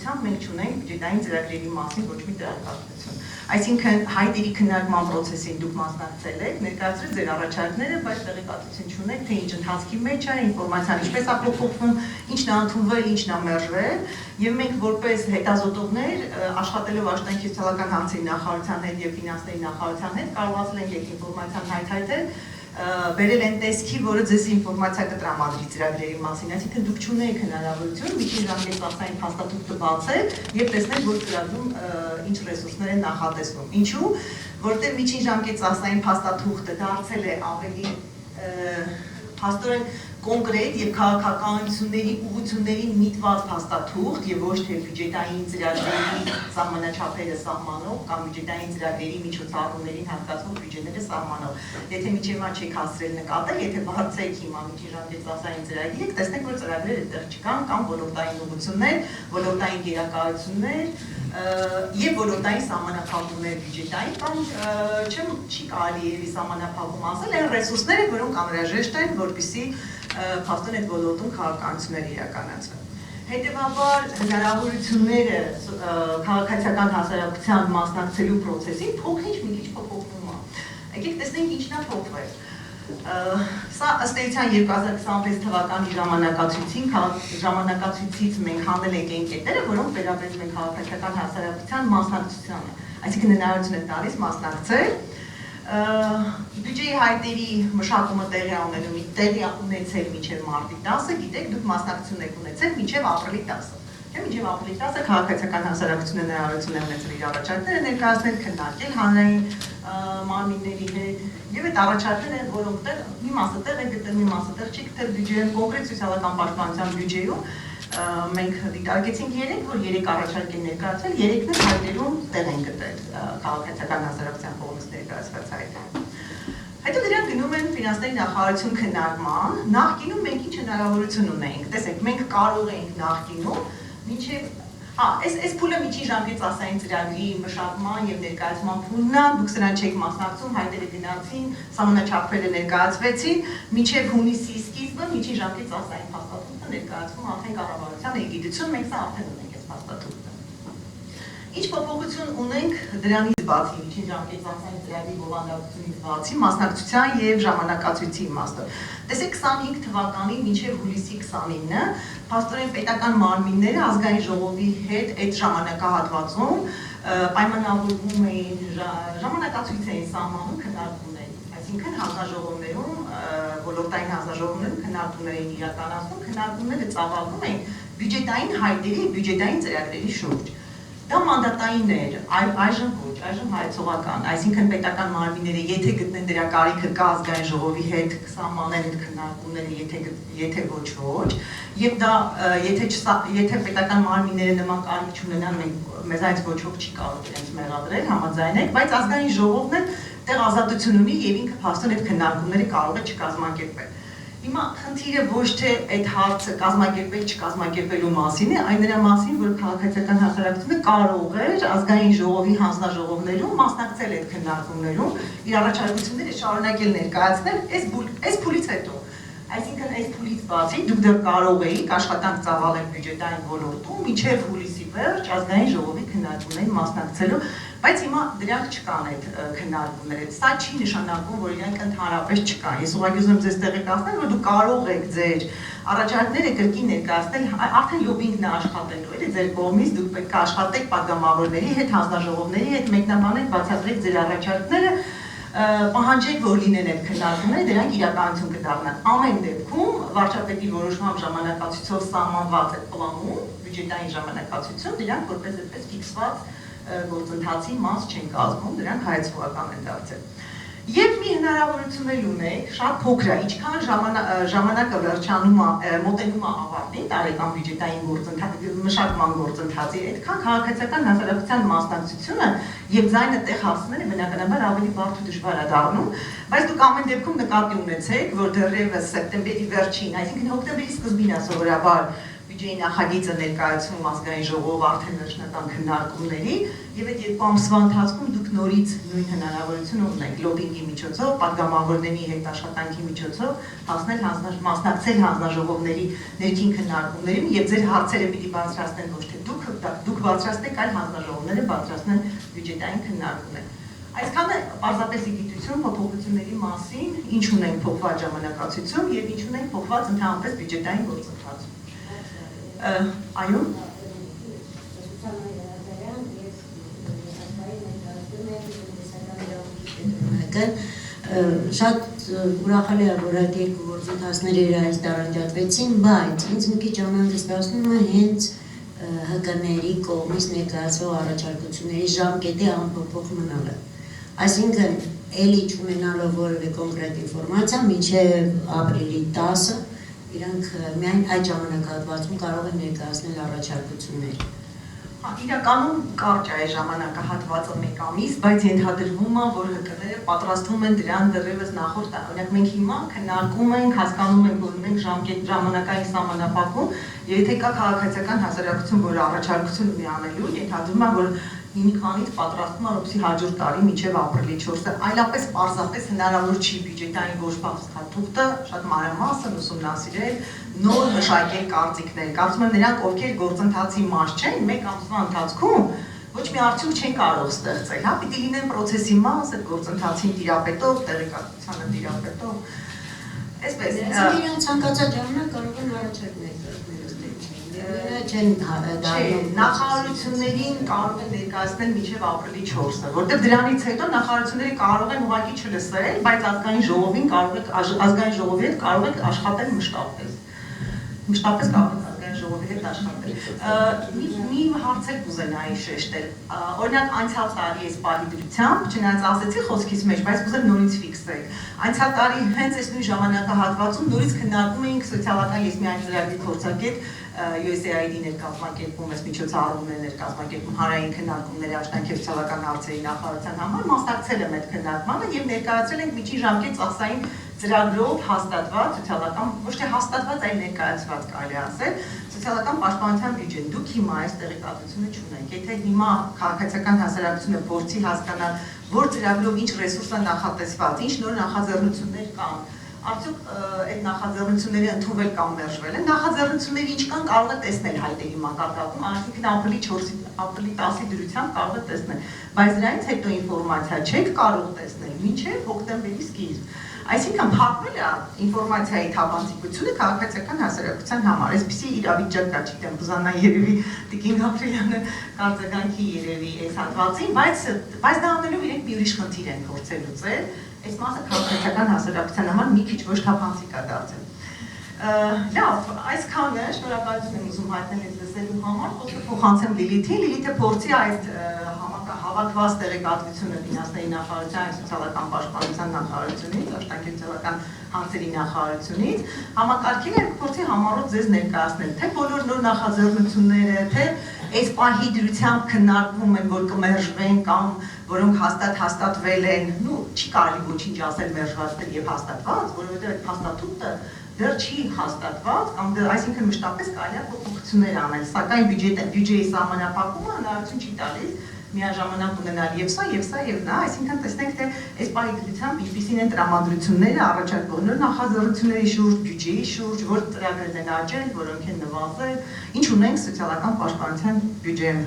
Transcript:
առավելությամբ մենք չունենք բյուջետային ծրագրերի մասին ոչ մի տեղեկատվություն։ Այսինքն հայտերի քննարկման process-ին դուք մասնակցել եք, ներկայացրել ձեր առաջարկները, բայց տեղեկատվություն չունեք, թե ինչ ընթացքի մեջ է, ինֆորմացիան ինչպես է փոփոխվում, ինչն է ընդունվել, ինչն է մերժվել, եւ մենք որպես հետազոտողներ աշխատելով աշխատանքի սոցիալական հարցերի նախարարության հետ եւ ֆինանսների նախարարության հետ կարողացել ենք այդ ինֆորմացիան հայտարարել բերել են տեսքի, որը ձեզ ինֆորմացիա կտրամադրի ծրագրերի մասին, այսինքն դուք չունեք հնարավորություն միջին ժամկետային փաստաթուղթը բացել եւ տեսնել, որ ծրագրում ինչ ռեսուրսներ են նախատեսվում։ Ինչու՞, որտեղ միջին ժամկետային փաստաթուղթը դարձել է ավելի փաստորեն կոնկրետ եւ քաղաքականությունների ուղղություններին միտված փաստաթուղթ եւ ոչ թե բյուջետային ծրագրերի սահմանաչափերը սահմանող կամ բյուջետային ծրագրերի միջոցառումներին հատկացող բյուջեները սահմանող։ Եթե միջև հիմա չեք հասցրել նկատել, եթե բարձրացեք հիմա միջին ժամկետային ծրագիրը, կտեսնեք, որ ծրագրերը այդտեղ չկան կամ ոլորտային ուղղություններ, ոլորտային գերակայություններ եւ ոլորտային սահմանափակումներ բյուջետային կամ չի կարելի էլի սահմանափակում ասել, այն ռեսուրսները, որոնք անհրաժեշտ են, որպեսզի փաստորեն այդ ոլորտում քաղաքականությունները իրականացվեն։ Հետևաբար հնարավորությունները քաղաքացիական հասարակության մասնակցելու process-ին փոքր-ինչ մի քիչ փոփոխվում է։ Եկեք տեսնենք ինչն է փոխվել։ Սա ըստ էության 2026 թվականի ժամանակացույցից մենք հանել ենք այն կետերը, որոնք վերաբերում են քաղաքացիական հասարակության մասնակցությանը, այսինքն հնարավորություն են տալիս մասնակցել բյուջեի հայտերի մշակումը տեղի ունեցել մինչև մարտի 10-ը, գիտեք, դուք մասնակցություն եք ունեցել մինչև ապրիլի 10-ը։ Մինչև ապրիլի 10-ը քաղաքացիական հասարակությունը հնարավորություն է ունեցել իր առաջարկները ներկայացնել, քննարկել հանրային մարմինների հետ եւ այդ առաջարկները, որոնք մի մասը տեղ է գտել, մի մասը տեղ չի գտել բյուջեում, կոնկրետ սոցիալական պաշտպանության բյուջեում մենք դիտարկեցինք 3, որ 3 առաջարկ են ներկայացվել, 3-ն էլ հայտերում տեղ են գտել քաղաքացիական հասարակության կողմից ներկայացված հայտերը։ Հետո դրանք գնում են ֆինանսների նախարարություն քննարկման, նախկինում մենք ինչ հնարավորություն ունենք, տեսեք, մենք կարող ենք նախկինում մինչև այս փուլը միջին ժամկետային ծրագրի մշակման եւ ներկայացման փուլն է, դուք սրան չեք մասնակցում, հայտերը գնացին, սահմանաչափերը ներկայացվեցին, մինչև հունիսի սկիզբը միջին ժամկետային փաստաթուղթը ներկայացվում արդեն կառավարության էգիդություն, մենք սա արդեն ունենք այս փաստաթուղթը։ Ինչ փոփոխություն ունենք դրանից բացի, միջին ժամկետային ծրագրի բովանդակությունից բացի, մասնակցության եւ ժամանակացույցի իմաստով։ Տեսեք 25 թվականին մինչև հուլիսի 29-ը փաստորեն պետական մարմինները ազգային ժողովի հետ այդ ժամանակահատվածում պայմանավորվում էին ժամանակացույց էին սահմանում քննարկումների, այսինքն հանձնաժողովներում, ոլորտային հանձնաժողովներում քննարկումներ էին իրականացնում, քննարկումները ծավալվում էին բյուջետային հայտերի, բյուջետային ծրագրերի շուրջ։ Դա մանդատային էր, այժմ ոչ, այժմ հայեցողական, այսինքն պետական մարմինները եթե գտնեն դրա կարիքը կա ազգային ժողովի հետ սահմանեն այդ քննարկումները, եթե ոչ, եւ դա եթե պետական մարմինները նման կարիք չունենան, մեզ այս ոչ ոք չի կարող իրենց մեղադրել, համաձայնեք, բայց ազգային ժողովն էլ տեղ ազատություն ունի եւ ինքը փաստորեն այդ քննարկումները կարող է չկազմակերպել։ Հիմա խնդիրը ոչ թե այդ հարցը կազմակերպել չկազմակերպելու մասին է, այլ նրա մասին, որ քաղաքացիական հասարակությունը կարող էր ազգային ժողովի հանձնաժողովներում մասնակցել այդ քննարկումներում, իր առաջարկությունները շարունակել ներկայացնել այս փուլից հետո։ Այսինքն այս փուլից բացի դուք դեռ կարող էիք աշխատանք ծավալել բյուջետային ոլորտում մինչև հուլիսի վերջ ազգային ժողովի քննարկումներին մասնակցելու, բայց հիմա դրանք չկան այդ քննարկումները։ Սա չի նշանակում, որ իրանք ընդհանրապես չկան։ Ես ուղղակի ուզում եմ ձեզ տեղեկացնել, որ դուք կարող եք ձեր առաջարկները կրկին ներկայացնել, արդեն լոբինգն է աշխատելու, էլի ձեր կողմից դուք պետք է աշխատեք պատգամավորների հետ, հանձնաժողովների հետ, մեկնաբանեք, բացատրեք ձեր առաջարկները, պահանջեք, որ լինեն այդ քննարկումները, դրանք իրականություն կդառնան։ Ամեն դեպքում վարչապետի որոշմամբ ժամանակացույցով սահմանված է պլանում, բյուջետային ժամանակացույցում, դրանք որպես այդպես ֆիքսված գործընթացի մաս չեն կազմում, դրանք հայեցողական են դարձել։ Եվ մի հնարավորություն էլ ունեք, շատ փոքր է, ինչքան ժամանակը վերջանում է, մոտենում է ավարտին, տարեկան բյուջետային մշակման գործընթացի, այդքան քաղաքացիական հասարակության մասնակցությունը եւ ձայնը տեղ հասցնելը բնականաբար ավելի բարդ ու դժվար է դառնում, բայց դուք ամեն դեպքում նկատի ունեցեք, որ դեռևս սեպտեմբերի վերջին, այսինքն հոկտեմբերի սկզբին է սովորաբար բյուջեի նախագիծը ներկայացնում ազգային ժողով արդեն վերջնական քննարկումների եւ այդ 2 ամսվա ընթացքում դուք նորից նույն հնարավորությունը ունեք լոբինգի միջոցով, պատգամավորների հետ աշխատանքի միջոցով մասնակցել հանձնաժողովների ներքին քննարկումներին եւ ձեր հարցերը պիտի բարձրացնեն ոչ թե դուք բարձրացնեք, այլ հանձնաժողովները բարձրացնեն բյուջետային քննարկումներ։ Այսքանը պարզապես գիտություն փոփոխությունների մասին, ինչ ունենք փոխված ժամանակացույցում եւ ինչ ունենք փոխված ընդհանրապես բյուջետային գործընթացում։ Այո։ Շատ ուրախալի է, որ այդ երկու գործընթացները իրարից տարանջատվեցին, բայց ինձ մի քիչ անհանգստացնում է հենց ՀԿ-ների կողմից ներկայացվող առաջարկությունների ժամկետի անփոփոխ մնալը։ Այսինքն, էլի չունենալով որևէ կոնկրետ ինֆորմացիա, մինչև ապրիլի 10-ը իրանք միայն այդ ժամանակահատվածում կարող են ներկայացնել առաջարկություններ։ Իրականում կարճ է ժամանակահատվածը 1 ամիս, բայց ենթադրվում է, որ ՀԿ-ները պատրաստվում են դրան դեռևս նախորդ օրինակ մենք հիմա քննարկում ենք, հասկանում ենք, որ ունենք ժամանակային սահմանափակում, եթե կա քաղաքացիական հասարակություն, որ առաջարկություն ունի անելու, ենթադրվում է, որ հիմքանից պատրաստվում է, որպեսզի հաջորդ տարի մինչև ապրիլի 4-ը, այլապես պարզապես հնարավոր չի բյուջետային ոչ փաստաթուղթը շատ մանրամասն ուսումնասիրել, նոր մշակել կարծիքներ։ Կարծում եմ նրանք, ովքեր գործընթացի մաս չեն, 1 ամսվա ընթացքում ոչ մի արդյունք չեն կարող ստեղծել, հա, պիտի լինեն process-ի մաս, այդ գործընթացին տիրապետող, տեղեկատվությանը տիրապետող։ Այսպես, իրենց ցանկացած ժամանակ կարող են առաջարկներ նախարարություններին կարող են ներկայացնել մինչև ապրիլի 4-ը, որտեղ դրանից հետո նախարարությունները կարող են ուղղակի չլսել, բայց ազգային ժողովի հետ կարող եք աշխատել մշտապես։ Մշտապես կարող եք ազգային ժողովի հետ աշխատել։ Մի հարց էլ կուզենայի շեշտել։ Օրինակ անցյալ տարի այս պահի դրությամբ, չնայած ասեցի խոսքից մեջ, բայց կուզեմ նորից ֆիքսել։ Անցյալ տարի հենց այս նույն ժամանակահատվածում նորից քննարկում էինք սոցիալական ես միայն ծրագրի փորձագետ USAID-ի ներկազմակերպում, այս միջոցառումներ ներկազմակերպում, հանրային քննարկումների աշխատանքի եւ սոցիալական հարցերի նախարարության համար մասնակցել եմ այդ քննարկմանը եւ ներկայացրել ենք միջին ժամկետ ծախսային ծրագրով հաստատված սոցիալական, ոչ թե հաստատված, այլ ներկայացված կարելի ասել, սոցիալական պաշտպանության բյուջեն։ Դուք հիմա այս տեղեկատվությունը չունեք։ Եթե հիմա քաղաքացիական հասարակությունը փորձի հասկանալ, որ ծրագրով ինչ ռեսուրս է նախատեսված, ինչ նոր նախաձեռնություններ կան, արդյոք այդ նախաձեռնությունները ընդունվել կամ մերժվել են, նախաձեռնությունները ինչ կան կարող է տեսնել հայտերի մակարդակում, այսինքն ապրիլի 4-ի, ապրիլի 10-ի դրությամբ կարող է տեսնել, բայց դրանից հետո ինֆորմացիա չեք կարող տեսնել մինչև հոկտեմբերի սկիզբ։ Այսինքն փակվել է ինֆորմացիայի թափանցիկությունը քաղաքացիական հասարակության համար, այսպիսի իրավիճակ կա, չգիտեմ, կուզանա երևի Տիկին Գաբրիելյանը կարձագանքի երևի այս հատվածին, բայց դա անելով իրենք մի ուրիշ խնդիր են փորձել լուծել, այս մասը քաղաքացիական հասարակության համար մի քիչ ոչ թափանցիկ է դարձել։ Լավ, այսքանը շնորհակալություն եմ ուզում հայտնել այդ լսելու համար, խոսքը փոխանցեմ Լիլիթին, Լիլիթը փորձի այդ հավաքված տեղեկատվությունը ֆինանսների նախարարության, սոցիալական պաշտպանության նախարարությունից, աշխատանքի սոցիալական հարցերի նախարարությունից, համակարգին եւ փորձի համառոտ ձեզ ներկայացնել, թե բոլոր նոր նախաձեռնությունները, թե այս պահի դրությամբ քննարկվում են, որ կմերժվեն կամ որոնք հաստատվել են, չի կարելի ոչինչ ասել մերժված եւ հաստատված, որովհետեւ այդ հաստատումը դեռ չի հաստատված կամ այսինքն մշտապես կարելի է փոփոխություններ անել, սակայն բյուջեի սահմանափակումը հնարավորություն չի տալիս միաժամանակ ունենալ եւ սա, եւ նա, այսինքն տեսնենք թե այս պահի դրությամբ ինչպիսին են տրամադրությունները առաջարկողներ նախաձեռնությունների շուրջ, բյուջեի շուրջ, որ ծրագրերն են աճել, որոնք են նվազել, ինչ ունենք սոցիալական պաշտպանության բյուջեում։